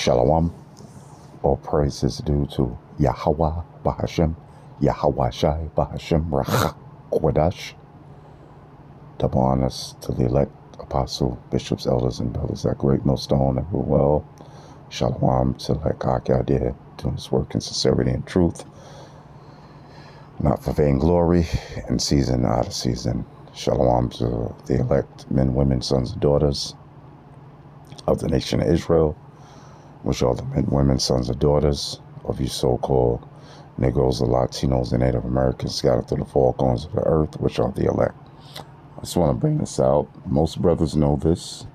Shalom. All praise is due to Yahweh Bahashem, Yahweh Shai Bahashem Rach Kodash. Double honors to the elect apostle, bishops, elders, and brothers that great millstone that rule well. Shalom to like God there doing his work in sincerity and truth, not for vainglory, in season, out of season. Shalom to the elect men, women, sons, and daughters of the nation of Israel, which are the men, women, sons, and daughters of you so-called Negroes, the Latinos, and Native Americans scattered through the four corners of the earth, which are the elect. I just want to bring this out. Most brothers know this.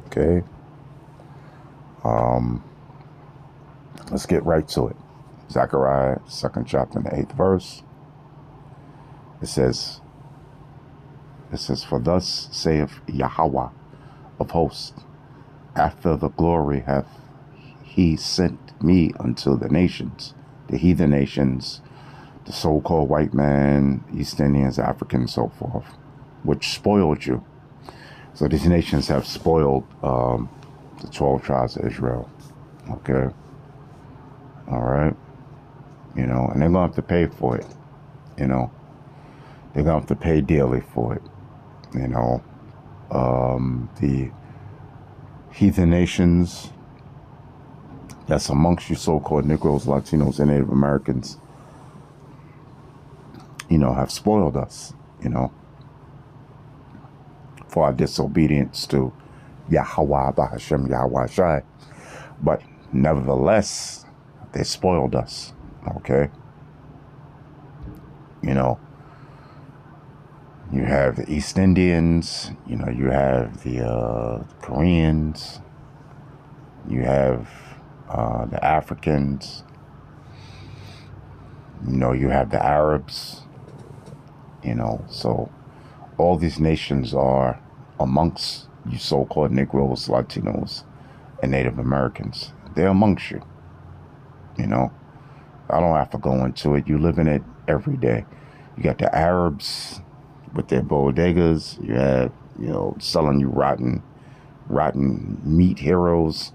Okay. Let's get right to it. Zechariah, 2nd chapter, and the 8th verse. It says, for thus saith Yahweh of hosts, after the glory hath he sent me unto the nations, the heathen nations, the so-called white man, East Indians, Africans, so forth, which spoiled you. So these nations have spoiled the 12 tribes of Israel. Okay. All right. You know, and they're going to have to pay for it. You know, they're going to have to pay dearly for it. You know, the heathen nations that's amongst you so-called Negroes, Latinos, and Native Americans, you know, have spoiled us, you know, for our disobedience to Yahweh Bahashem, Yahweh Shai. But nevertheless, they spoiled us, okay? You know, you have the East Indians, you know, you have the Koreans, you have the Africans, you know, you have the Arabs, you know, so all these nations are amongst you so-called Negroes, Latinos, and Native Americans. They're amongst you, you know. I don't have to go into it. You live in it every day. You got the Arabs with their bodegas. You have, you know, selling you rotten meat heroes.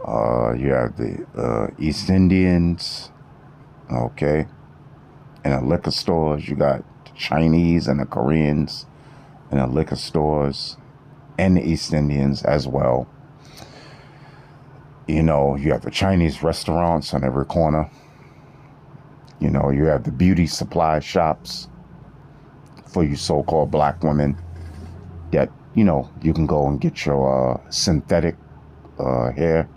You have the East Indians, okay. And the liquor stores, you got the Chinese and the Koreans in the liquor stores, and the East Indians as well. You know, you have the Chinese restaurants on every corner. You know, you have the beauty supply shops for you so-called black women that, you know, you can go and get your synthetic hair,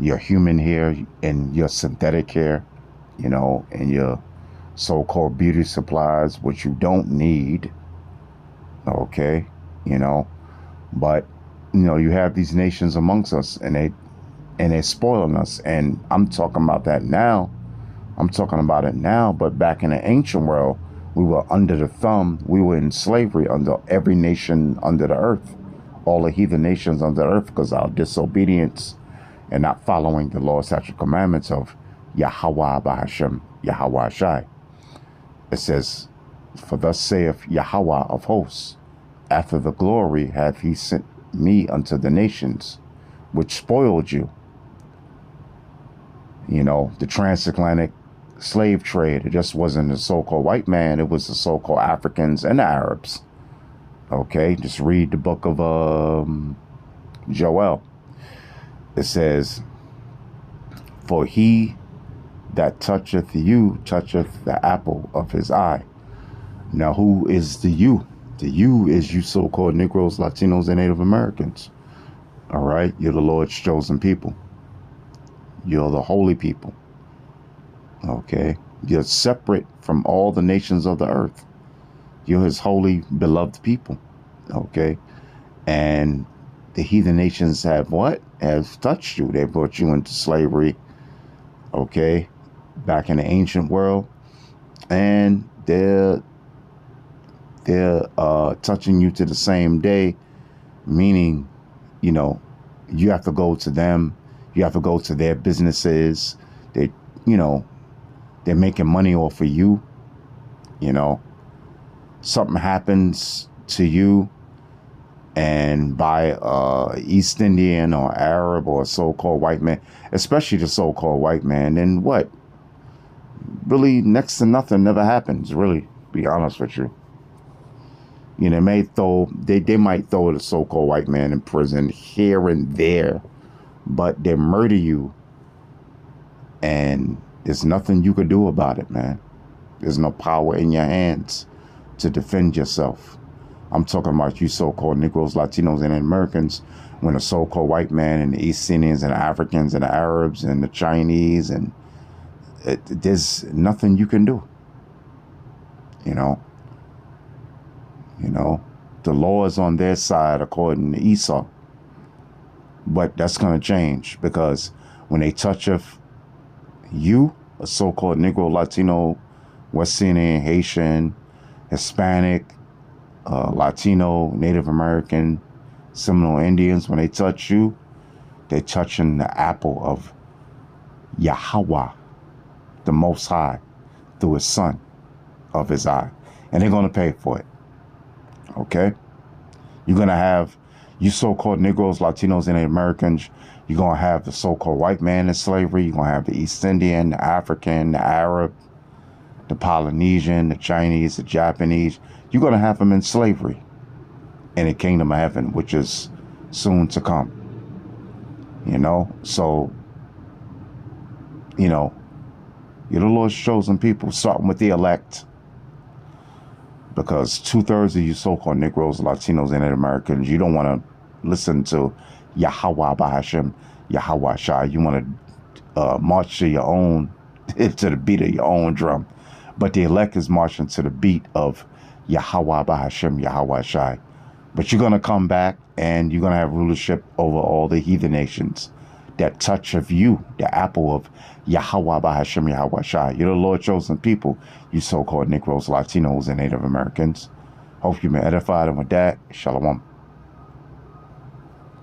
your human hair and your synthetic hair, you know, and your so-called beauty supplies, which you don't need, okay, you know. But, you know, you have these nations amongst us, and they're spoiling us. And I'm talking about that now. I'm talking about it now, but back in the ancient world, we were under the thumb. We were in slavery under every nation under the earth, all the heathen nations under the earth, because our disobedience and not following the law, statute, commandments of Yahweh Bahashem, Yahweh Shai. It says, for thus saith Yahweh of hosts, after the glory hath he sent me unto the nations, which spoiled you. You know, the transatlantic slave trade, it just wasn't the so-called white man, it was the so-called Africans and the Arabs. Okay, just read the book of Joel. It says, for he that toucheth you toucheth the apple of his eye. Now, who is the you? The you is you so-called Negroes, Latinos, and Native Americans. All right, you're the Lord's chosen people. You're the holy people. Okay, you're separate from all the nations of the earth. You're his holy, beloved people. Okay, and the heathen nations have what? Have touched you. They brought you into slavery. Okay, back in the ancient world, and they're touching you to the same day, meaning, you know, you have to go to them. You have to go to their businesses. They, you know, they're making money off of you. You know, something happens to you and by East Indian or Arab or so-called white man, especially the so-called white man, then what? Really, next to nothing never happens, really, to be honest with you. You know, they might throw the so-called white man in prison here and there, but they murder you, and there's nothing you can do about it, man. There's no power in your hands to defend yourself. I'm talking about you so-called Negroes, Latinos, and Americans, when the so-called white man and the East Indians and the Africans and the Arabs and the Chinese, and there's nothing you can do. You know, the law is on their side according to Esau. But that's going to change, because when they touch of you, a so-called Negro, Latino, West Indian, Haitian, Hispanic, Latino, Native American, Seminole Indians, when they touch you, they're touching the apple of Yahweh, the Most High, through his son of his eye. And they're going to pay for it. Okay? You're going to have, you so-called Negroes, Latinos, and Americans, you're going to have the so-called white man in slavery. You're going to have the East Indian, the African, the Arab, the Polynesian, the Chinese, the Japanese. You're going to have them in slavery in the kingdom of heaven, which is soon to come. So, you're the Lord's chosen people, starting with the elect. Because 2/3 of you so-called Negroes, Latinos, and Americans, you don't want to listen to Yahweh Bahashem, Yahweh Shai. You want to march to your own, to the beat of your own drum. But the elect is marching to the beat of Yahweh Bahashem, Yahweh Shai. But you're going to come back, and you're going to have rulership over all the heathen nations. That touch of you, the apple of Yahweh Bahashem, Yahweh Shai. You're the Lord chosen people, you so-called Negroes, Latinos, and Native Americans. Hope you've been edified, and with that, Shalom.